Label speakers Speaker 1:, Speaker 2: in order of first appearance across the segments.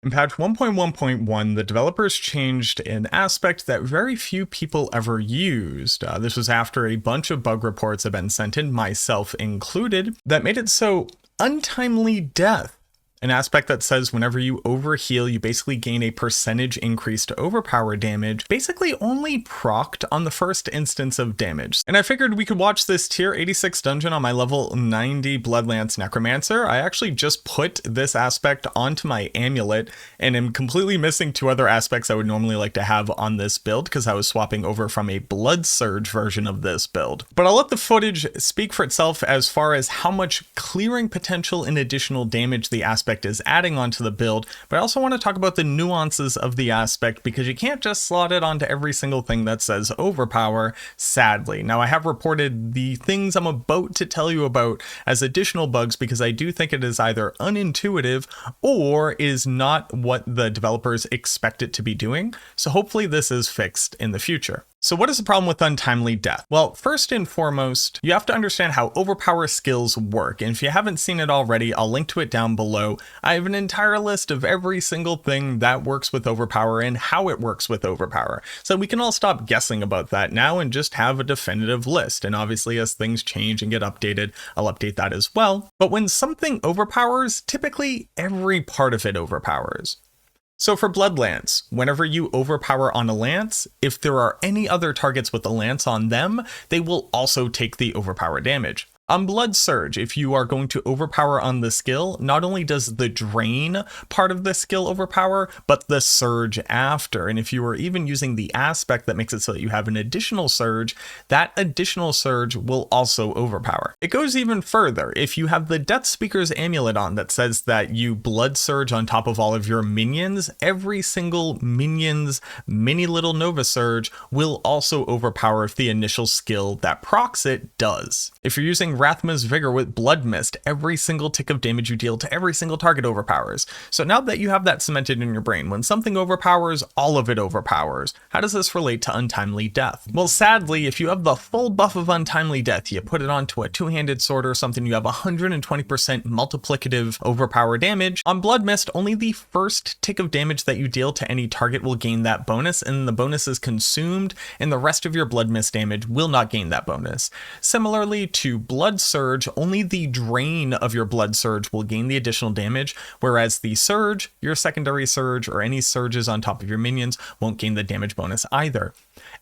Speaker 1: In patch 1.1.1, the developers changed an aspect that very few people ever used. This was after a bunch of bug reports had been sent in, myself included, that made it so Untimely Death, an aspect that says whenever you overheal, you basically gain a percentage increase to overpower damage, basically only procced on the first instance of damage. And I figured we could watch this tier 86 dungeon on my level 90 Blood Lance Necromancer. I actually just put this aspect onto my amulet and am completely missing two other aspects I would normally like to have on this build because I was swapping over from a Blood Surge version of this build. But I'll let the footage speak for itself as far as how much clearing potential and additional damage the aspect is adding onto the build, but I also want to talk about the nuances of the aspect because you can't just slot it onto every single thing that says overpower, sadly. Now, I have reported the things I'm about to tell you about as additional bugs because I do think it is either unintuitive or is not what the developers expect it to be doing, so hopefully this is fixed in the future. So what is the problem with Untimely Death? Well, first and foremost, you have to understand how overpower skills work. And if you haven't seen it already, I'll link to it down below. I have an entire list of every single thing that works with overpower and how it works with overpower. So we can all stop guessing about that now and just have a definitive list. And obviously as things change and get updated, I'll update that as well. But when something overpowers, typically every part of it overpowers. So for Blood Lance, whenever you overpower on a lance, if there are any other targets with the lance on them, they will also take the overpower damage. On Blood Surge, if you are going to overpower on the skill, not only does the drain part of the skill overpower, but the surge after. And if you are even using the aspect that makes it so that you have an additional surge, that additional surge will also overpower. It goes even further. If you have the Death Speaker's amulet on that says that you Blood Surge on top of all of your minions, every single minion's mini little Nova Surge will also overpower if the initial skill that procs it does. If you're using Rathma's Vigor with Blood Mist, every single tick of damage you deal to every single target overpowers. So now that you have that cemented in your brain, when something overpowers, all of it overpowers. How does this relate to Untimely Death? Well, sadly, if you have the full buff of Untimely Death, you put it onto a two-handed sword or something, you have 120% multiplicative overpower damage. On Blood Mist, only the first tick of damage that you deal to any target will gain that bonus, and the bonus is consumed, and the rest of your Blood Mist damage will not gain that bonus. Similarly to Blood Surge, only the drain of your Blood Surge will gain the additional damage, whereas the Surge, your secondary Surge, or any surges on top of your minions won't gain the damage bonus either.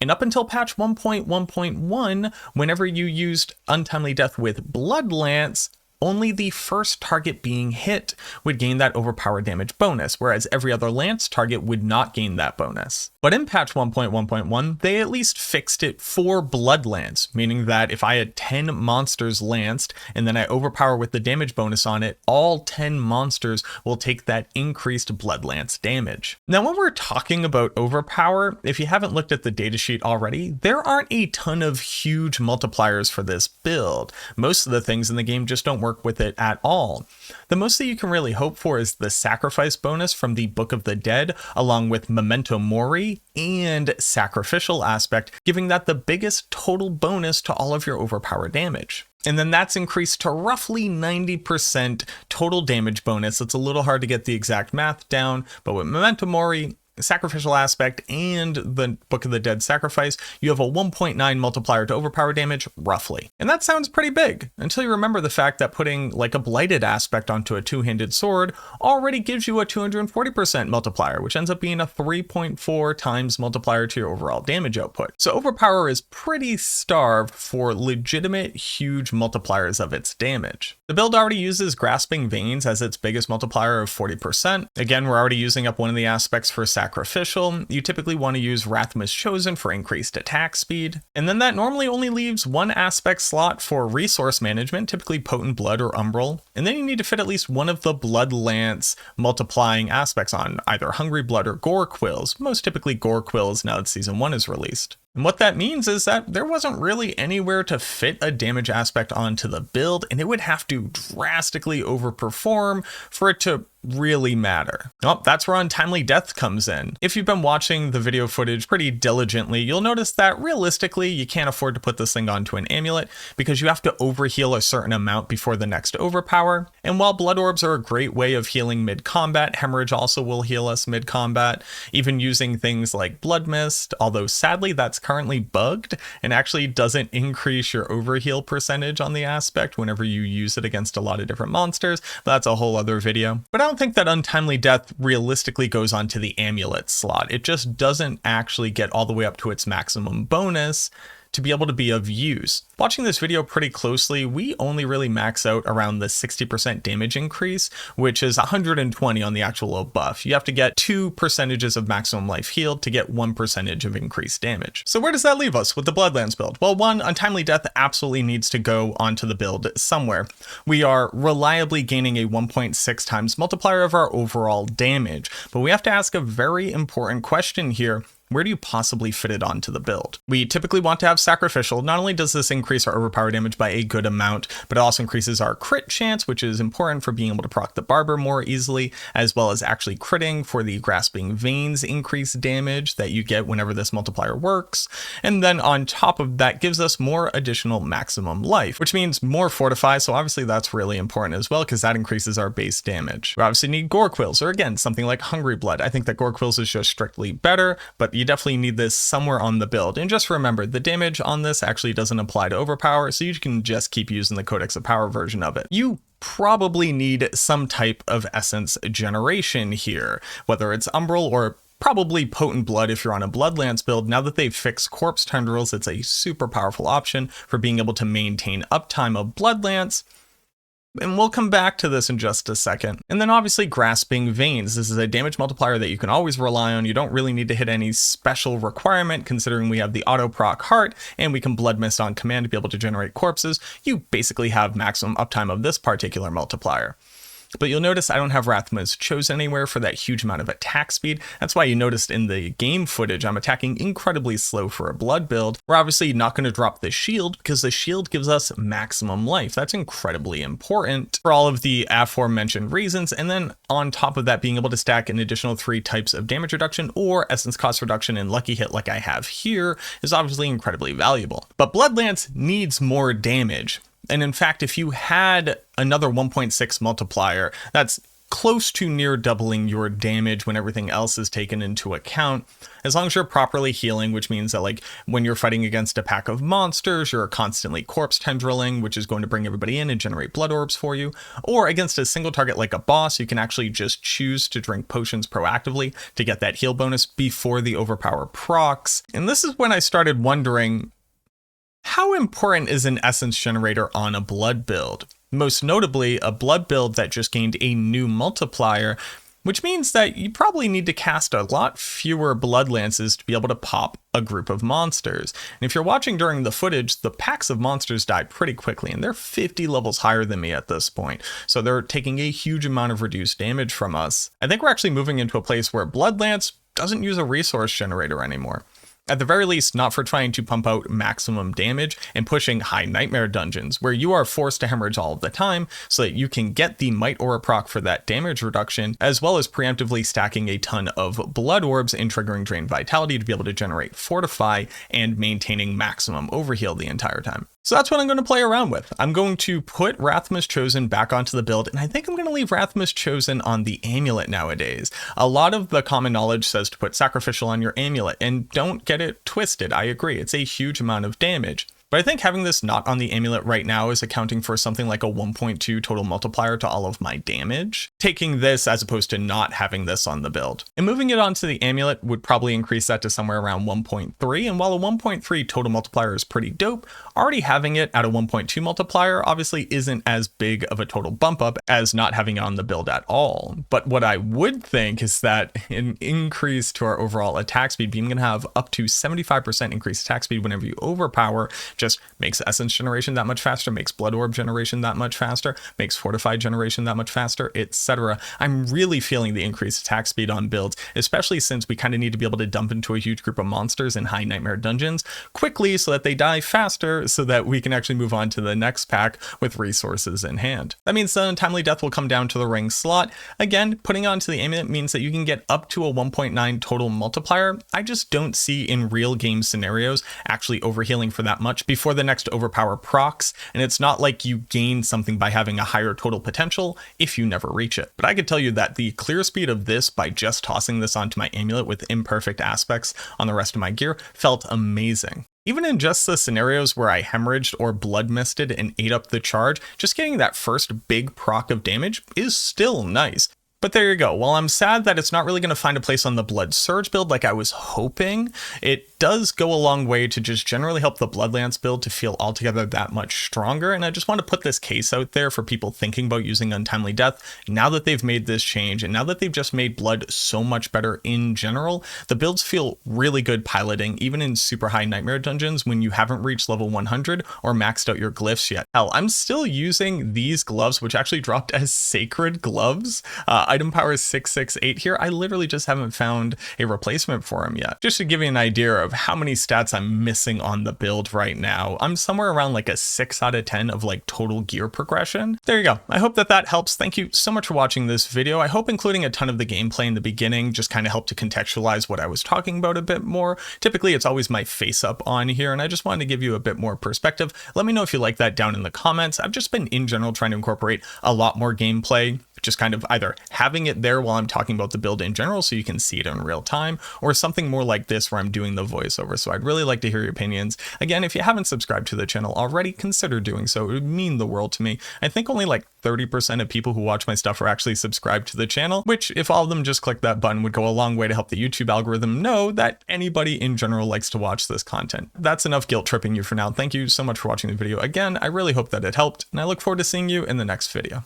Speaker 1: And up until patch 1.1.1, whenever you used Untimely Death with Blood Lance, only the first target being hit would gain that overpower damage bonus, whereas every other lance target would not gain that bonus. But in patch 1.1.1, they at least fixed it for Blood Lance, meaning that if I had 10 monsters lanced and then I overpower with the damage bonus on it, all 10 monsters will take that increased Blood Lance damage. Now, when we're talking about overpower, if you haven't looked at the datasheet already, there aren't a ton of huge multipliers for this build. Most of the things in the game just don't work with it at all. The most that you can really hope for is the sacrifice bonus from the Book of the Dead, along with Memento Mori and Sacrificial Aspect, giving that the biggest total bonus to all of your overpower damage. And then that's increased to roughly 90% total damage bonus. It's a little hard to get the exact math down, but with Memento Mori, Sacrificial Aspect, and the Book of the Dead Sacrifice, you have a 1.9 multiplier to overpower damage, roughly. And that sounds pretty big, until you remember the fact that putting like a Blighted Aspect onto a two-handed sword already gives you a 240% multiplier, which ends up being a 3.4 times multiplier to your overall damage output. So overpower is pretty starved for legitimate huge multipliers of its damage. The build already uses Grasping Veins as its biggest multiplier of 40%. Again, we're already using up one of the aspects for Sacrificial. You typically want to use Rathma's Chosen for increased attack speed. And then that normally only leaves one aspect slot for resource management, typically Potent Blood or Umbral. And then you need to fit at least one of the Blood Lance multiplying aspects on, either Hungry Blood or Gore Quills, most typically Gore Quills now that Season 1 is released. And what that means is that there wasn't really anywhere to fit a damage aspect onto the build, and it would have to drastically overperform for it to really matter. Oh, that's where Untimely Death comes in. If you've been watching the video footage pretty diligently, you'll notice that realistically, you can't afford to put this thing onto an amulet because you have to overheal a certain amount before the next overpower. And while blood orbs are a great way of healing mid-combat, hemorrhage also will heal us mid-combat, even using things like blood mist, although sadly that's currently bugged and actually doesn't increase your overheal percentage on the aspect whenever you use it against a lot of different monsters. That's a whole other video. But I don't think that Untimely Death realistically goes onto the amulet slot. It just doesn't actually get all the way up to its maximum bonus to be able to be of use. Watching this video pretty closely, we only really max out around the 60% damage increase, which is 120 on the actual buff. You have to get 2 percentages of maximum life healed to get 1% of increased damage. So where does that leave us with the Blood Lance build? Well, one, Untimely Death absolutely needs to go onto the build somewhere. We are reliably gaining a 1.6 times multiplier of our overall damage, but we have to ask a very important question here. Where do you possibly fit it onto the build? We typically want to have Sacrificial. Not only does this increase our overpower damage by a good amount, but it also increases our crit chance, which is important for being able to proc the Barber more easily, as well as actually critting for the Grasping Veins increased damage that you get whenever this multiplier works. And then on top of that gives us more additional maximum life, which means more Fortify. So obviously that's really important as well, because that increases our base damage. We obviously need Gore Quills, or again, something like Hungry Blood. I think that Gore Quills is just strictly better, but you definitely need this somewhere on the build. And just remember, the damage on this actually doesn't apply to overpower, so you can just keep using the Codex of Power version of it. You probably need some type of essence generation here, whether it's Umbral or probably Potent Blood if you're on a Blood Lance build. Now that they've fixed Corpse Tendrils, it's a super powerful option for being able to maintain uptime of Blood Lance. And we'll come back to this in just a second. And then obviously Grasping Veins. This is a damage multiplier that you can always rely on. You don't really need to hit any special requirement considering we have the auto proc heart and we can blood mist on command to be able to generate corpses. You basically have maximum uptime of this particular multiplier. But you'll notice I don't have Rathma's chosen anywhere for that huge amount of attack speed. That's why you noticed in the game footage, I'm attacking incredibly slow for a blood build. We're obviously not going to drop the shield because the shield gives us maximum life. That's incredibly important for all of the aforementioned reasons. And then on top of that, being able to stack an additional 3 types of damage reduction or essence cost reduction in lucky hit like I have here is obviously incredibly valuable. But Blood Lance needs more damage. And in fact, if you had another 1.6 multiplier, that's close to near doubling your damage when everything else is taken into account, as long as you're properly healing, which means that like when you're fighting against a pack of monsters, you're constantly corpse tendriling, which is going to bring everybody in and generate blood orbs for you, or against a single target like a boss, you can actually just choose to drink potions proactively to get that heal bonus before the overpower procs. And this is when I started wondering, how important is an essence generator on a blood build? Most notably, a blood build that just gained a new multiplier, which means that you probably need to cast a lot fewer blood lances to be able to pop a group of monsters. And if you're watching during the footage, the packs of monsters die pretty quickly, and they're 50 levels higher than me at this point. So they're taking a huge amount of reduced damage from us. I think we're actually moving into a place where Blood Lance doesn't use a resource generator anymore. At the very least, not for trying to pump out maximum damage and pushing high nightmare dungeons, where you are forced to hemorrhage all of the time so that you can get the Might Aura proc for that damage reduction, as well as preemptively stacking a ton of blood orbs and triggering Drain Vitality to be able to generate Fortify and maintaining maximum overheal the entire time. So that's what I'm going to play around with. I'm going to put Rathma's Chosen back onto the build, and I think I'm going to leave Rathma's Chosen on the amulet nowadays. A lot of the common knowledge says to put Sacrificial on your amulet, and don't get it twisted. I agree, it's a huge amount of damage. But I think having this not on the amulet right now is accounting for something like a 1.2 total multiplier to all of my damage, taking this as opposed to not having this on the build. And moving it onto the amulet would probably increase that to somewhere around 1.3. And while a 1.3 total multiplier is pretty dope, already having it at a 1.2 multiplier obviously isn't as big of a total bump up as not having it on the build at all. But what I would think is that an increase to our overall attack speed, being going to have up to 75% increased attack speed whenever you overpower, just makes essence generation that much faster, makes blood orb generation that much faster, makes fortified generation that much faster, etc. I'm really feeling the increased attack speed on builds, especially since we kind of need to be able to dump into a huge group of monsters in high nightmare dungeons quickly so that they die faster so that we can actually move on to the next pack with resources in hand. That means the Untimely Death will come down to the ring slot. Again, putting onto the amulet means that you can get up to a 1.9 total multiplier. I just don't see in real game scenarios actually overhealing for that much before the next overpower procs, and it's not like you gain something by having a higher total potential if you never reach it. But I could tell you that the clear speed of this by just tossing this onto my amulet with imperfect aspects on the rest of my gear felt amazing. Even in just the scenarios where I hemorrhaged or blood misted and ate up the charge, just getting that first big proc of damage is still nice. But there you go. While I'm sad that it's not really going to find a place on the Blood Surge build like I was hoping, it does go a long way to just generally help the Blood Lance build to feel altogether that much stronger. And I just want to put this case out there for people thinking about using Untimely Death. Now that they've made this change and now that they've just made blood so much better in general, the builds feel really good piloting, even in super high nightmare dungeons when you haven't reached level 100 or maxed out your glyphs yet. Hell, I'm still using these gloves, which actually dropped as sacred gloves. Item power 668 here. I literally just haven't found a replacement for them yet. Just to give you an idea of how many stats I'm missing on the build right now, I'm somewhere around like a 6 out of 10 of like total gear progression. There you go. I hope that helps. Thank you so much for watching this video. I hope including a ton of the gameplay in the beginning just kind of helped to contextualize what I was talking about a bit more. Typically, it's always my face up on here, and I just wanted to give you a bit more perspective. Let me know if you like that down in the comments. I've just been in general trying to incorporate a lot more gameplay, just kind of either having it there while I'm talking about the build in general so you can see it in real time, or something more like this where I'm doing the voiceover. So I'd really like to hear your opinions. Again, if you haven't subscribed to the channel already, consider doing so. It would mean the world to me. I think only like 30% of people who watch my stuff are actually subscribed to the channel, which if all of them just click that button would go a long way to help the YouTube algorithm know that anybody in general likes to watch this content. That's enough guilt tripping you for now. Thank you so much for watching the video. Again, I really hope that it helped, and I look forward to seeing you in the next video.